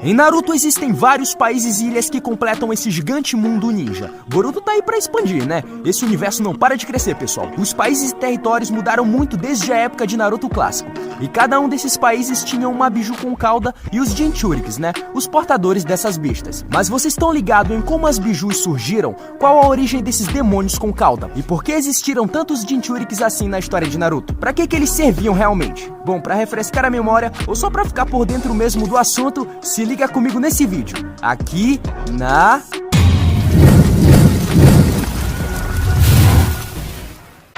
Em Naruto existem vários países e ilhas que completam esse gigante mundo ninja. Boruto tá aí pra expandir, né? Esse universo não para de crescer, pessoal. Os países e territórios mudaram muito desde a época de Naruto clássico. E cada um desses países tinha uma biju com cauda e os Jinchurikis, né? Os portadores dessas bestas. Mas vocês estão ligados em como as bijus surgiram? Qual a origem desses demônios com cauda? E por que existiram tantos Jinchurikis assim na história de Naruto? Pra que eles serviam realmente? Bom, pra refrescar a memória ou só pra ficar por dentro mesmo do assunto, se liga comigo nesse vídeo, aqui na...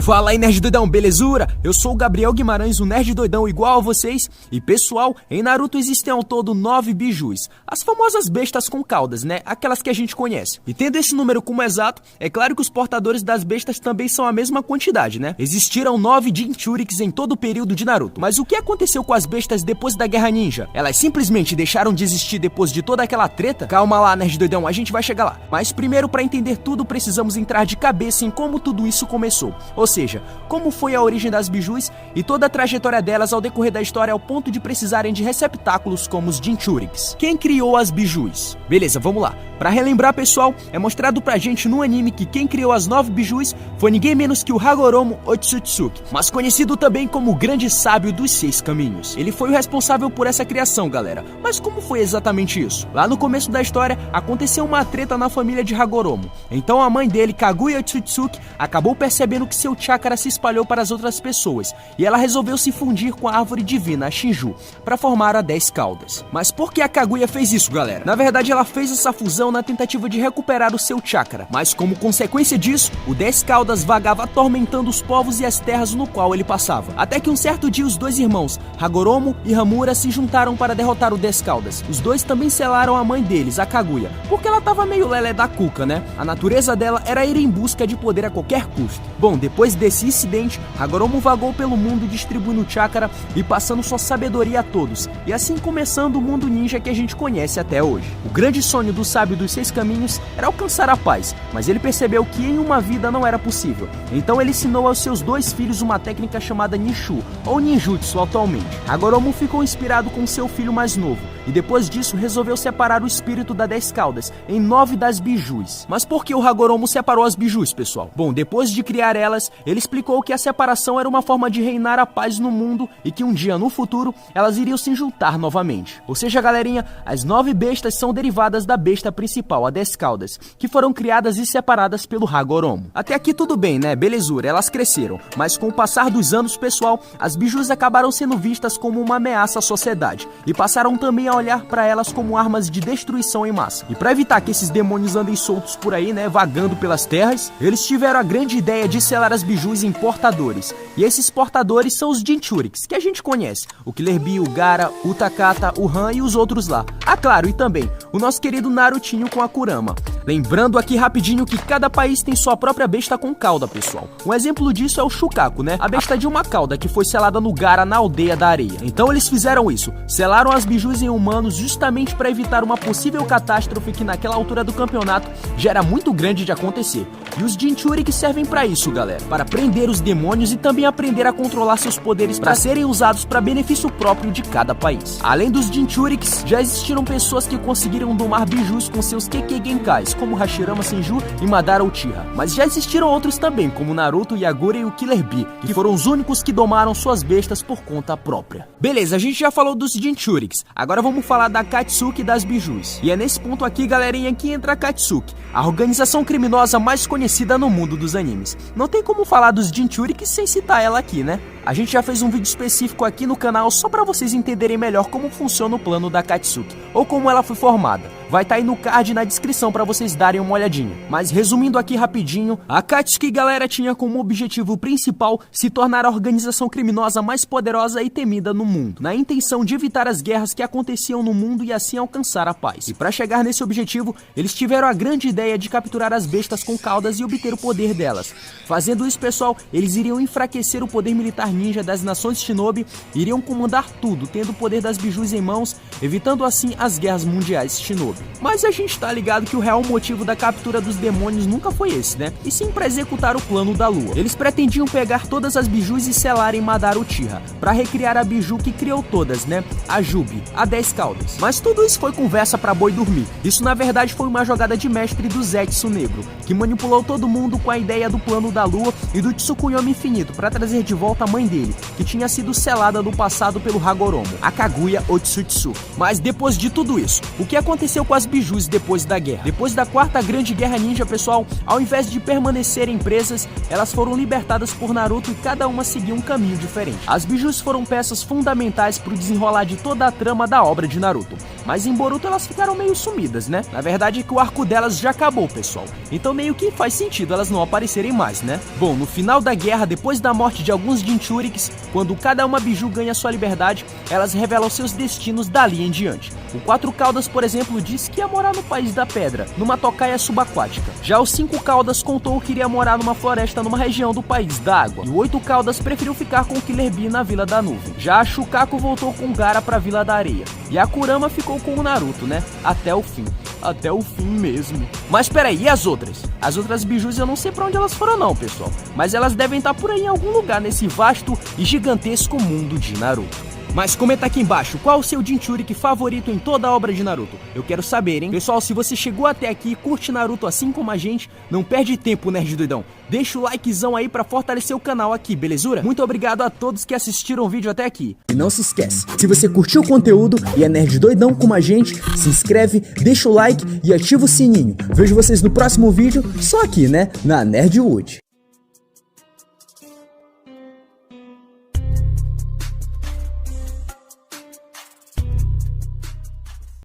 Fala aí, Nerd Doidão, belezura? Eu sou o Gabriel Guimarães, o Nerd Doidão igual a vocês. E pessoal, em Naruto existem ao todo 9 bijus, as famosas bestas com caudas, né? Aquelas que a gente conhece. E tendo esse número como exato, é claro que os portadores das bestas também são a mesma quantidade, né? Existiram 9 Jinchurikis em todo o período de Naruto. Mas o que aconteceu com as bestas depois da Guerra Ninja? Elas simplesmente deixaram de existir depois de toda aquela treta? Calma lá, Nerd Doidão, a gente vai chegar lá. Mas primeiro, para entender tudo, precisamos entrar de cabeça em como tudo isso começou. Ou seja, como foi a origem das bijus e toda a trajetória delas ao decorrer da história ao ponto de precisarem de receptáculos como os Jinchuriks. Quem criou as bijus? Beleza, vamos lá. Pra relembrar, pessoal, é mostrado pra gente no anime que quem criou as 9 bijus foi ninguém menos que o Hagoromo Otsutsuki, mas conhecido também como o grande sábio dos 6 caminhos. Ele foi o responsável por essa criação, galera. Mas como foi exatamente isso? Lá no começo da história, aconteceu uma treta na família de Hagoromo. Então a mãe dele, Kaguya Otsutsuki, acabou percebendo que seu chakra se espalhou para as outras pessoas, e ela resolveu se fundir com a árvore divina, a Shinju, para formar a 10 caudas. Mas por que a Kaguya fez isso, galera? Na verdade, ela fez essa fusão na tentativa de recuperar o seu chakra, mas como consequência disso, o 10 caudas vagava atormentando os povos e as terras no qual ele passava. Até que um certo dia os dois irmãos, Hagoromo e Hamura, se juntaram para derrotar o 10 caudas. Os dois também selaram a mãe deles, a Kaguya, porque ela tava meio lelé da cuca, né? A natureza dela era ir em busca de poder a qualquer custo. Bom, depois desse incidente, Hagoromo vagou pelo mundo distribuindo chakra e passando sua sabedoria a todos, e assim começando o mundo ninja que a gente conhece até hoje. O grande sonho do sábio dos 6 caminhos era alcançar a paz, mas ele percebeu que em uma vida não era possível. Então ele ensinou aos seus 2 filhos uma técnica chamada Nishu, ou Ninjutsu atualmente. Hagoromo ficou inspirado com seu filho mais novo, e depois disso resolveu separar o espírito da 10 caudas em 9 das bijus. Mas por que o Hagoromo separou as bijus, pessoal? Bom, depois de criar elas, ele explicou que a separação era uma forma de reinar a paz no mundo e que um dia no futuro elas iriam se juntar novamente. Ou seja, galerinha, as 9 bestas são derivadas da besta principal, a 10 caudas, que foram criadas e separadas pelo Hagoromo. Até aqui tudo bem, né? Belezura, elas cresceram, mas com o passar dos anos, pessoal, as bijus acabaram sendo vistas como uma ameaça à sociedade e passaram também a olhar para elas como armas de destruição em massa. E para evitar que esses demônios andem soltos por aí, né, vagando pelas terras, eles tiveram a grande ideia de selar as bijus em portadores. E esses portadores são os Jinchuriks, que a gente conhece, o Killer Bee, o Gaara, o Takata, o Han e os outros lá. Ah, claro, e também o nosso querido Narutinho com a Kurama. Lembrando aqui rapidinho que cada país tem sua própria besta com cauda, pessoal. Um exemplo disso é o Shukaku, né? A besta de uma cauda que foi selada no Gaara na aldeia da areia. Então eles fizeram isso, selaram as bijus em humanos justamente para evitar uma possível catástrofe que naquela altura do campeonato já era muito grande de acontecer. E os Jinchuriki servem para isso, galera, para prender os demônios e também aprender a controlar seus poderes para serem usados para benefício próprio de cada país. Além dos Jinchuriks, já existiram pessoas que conseguiram domar bijus com seus Kekkei Genkais, como Hashirama Senju e Madara Uchiha. Mas já existiram outros também, como Naruto, Yagura e o Killer Bee, que foram os únicos que domaram suas bestas por conta própria. Beleza, a gente já falou dos Jinchuriks, agora vamos falar da Akatsuki das bijus. E é nesse ponto aqui, galerinha, que entra a Akatsuki, a organização criminosa mais conhecida no mundo dos animes. Não tem como falar dos Jinchuriks sem citar ela aqui, né? A gente já fez um vídeo específico aqui no canal só para vocês entenderem melhor como funciona o plano da Akatsuki, ou como ela foi formada. Vai estar aí no card e na descrição para vocês darem uma olhadinha. Mas resumindo aqui rapidinho, a Akatsuki, galera, tinha como objetivo principal se tornar a organização criminosa mais poderosa e temida no mundo, na intenção de evitar as guerras que aconteciam no mundo e assim alcançar a paz. E para chegar nesse objetivo, eles tiveram a grande ideia de capturar as bestas com caudas e obter o poder delas. Fazendo isso, pessoal, eles iriam enfraquecer o poder militar ninja das nações Shinobi iriam comandar tudo, tendo o poder das bijus em mãos, evitando assim as guerras mundiais Shinobi. Mas a gente tá ligado que o real motivo da captura dos demônios nunca foi esse, né? E sim pra executar o plano da lua. Eles pretendiam pegar todas as bijus e selarem Madara Uchiha, pra recriar a biju que criou todas, né? A Jubi, a 10 caudas. Mas tudo isso foi conversa pra boi dormir. Isso na verdade foi uma jogada de mestre do Zetsu Negro, que manipulou todo mundo com a ideia do plano da lua e do Tsukuyomi Infinito pra trazer de volta a mãe dele, que tinha sido selada no passado pelo Hagoromo, a Kaguya Otsutsuki. Mas depois de tudo isso, o que aconteceu com as bijus depois da guerra? Depois da quarta grande guerra ninja, pessoal, ao invés de permanecerem presas, elas foram libertadas por Naruto e cada uma seguiu um caminho diferente. As bijus foram peças fundamentais pro desenrolar de toda a trama da obra de Naruto, mas em Boruto elas ficaram meio sumidas, né? Na verdade é que o arco delas já acabou, pessoal, então meio que faz sentido elas não aparecerem mais, né? Bom, no final da guerra, depois da morte de alguns Jinchuriks, quando cada uma biju ganha sua liberdade, elas revelam seus destinos dali em diante. O 4 Caudas, por exemplo, disse que ia morar no País da Pedra, numa tocaia subaquática. Já o 5 Caudas contou que iria morar numa floresta numa região do País da Água. E o 8 Caudas preferiu ficar com o Killer Bee na Vila da Nuvem. Já a Shukaku voltou com o Gaara pra Vila da Areia. E a Kurama ficou com o Naruto, né? Até o fim. Até o fim mesmo. Mas peraí, e as outras? As outras bijus eu não sei pra onde elas foram não, pessoal. Mas elas devem estar por aí em algum lugar nesse vasto e gigantesco mundo de Naruto. Mas comenta aqui embaixo, qual o seu Jinchuriki favorito em toda a obra de Naruto? Eu quero saber, hein? Pessoal, se você chegou até aqui e curte Naruto assim como a gente, não perde tempo, nerd doidão. Deixa o likezão aí pra fortalecer o canal aqui, belezura? Muito obrigado a todos que assistiram o vídeo até aqui. E não se esquece, se você curtiu o conteúdo e é nerd doidão como a gente, se inscreve, deixa o like e ativa o sininho. Vejo vocês no próximo vídeo, só aqui, né? Na Nerdwood.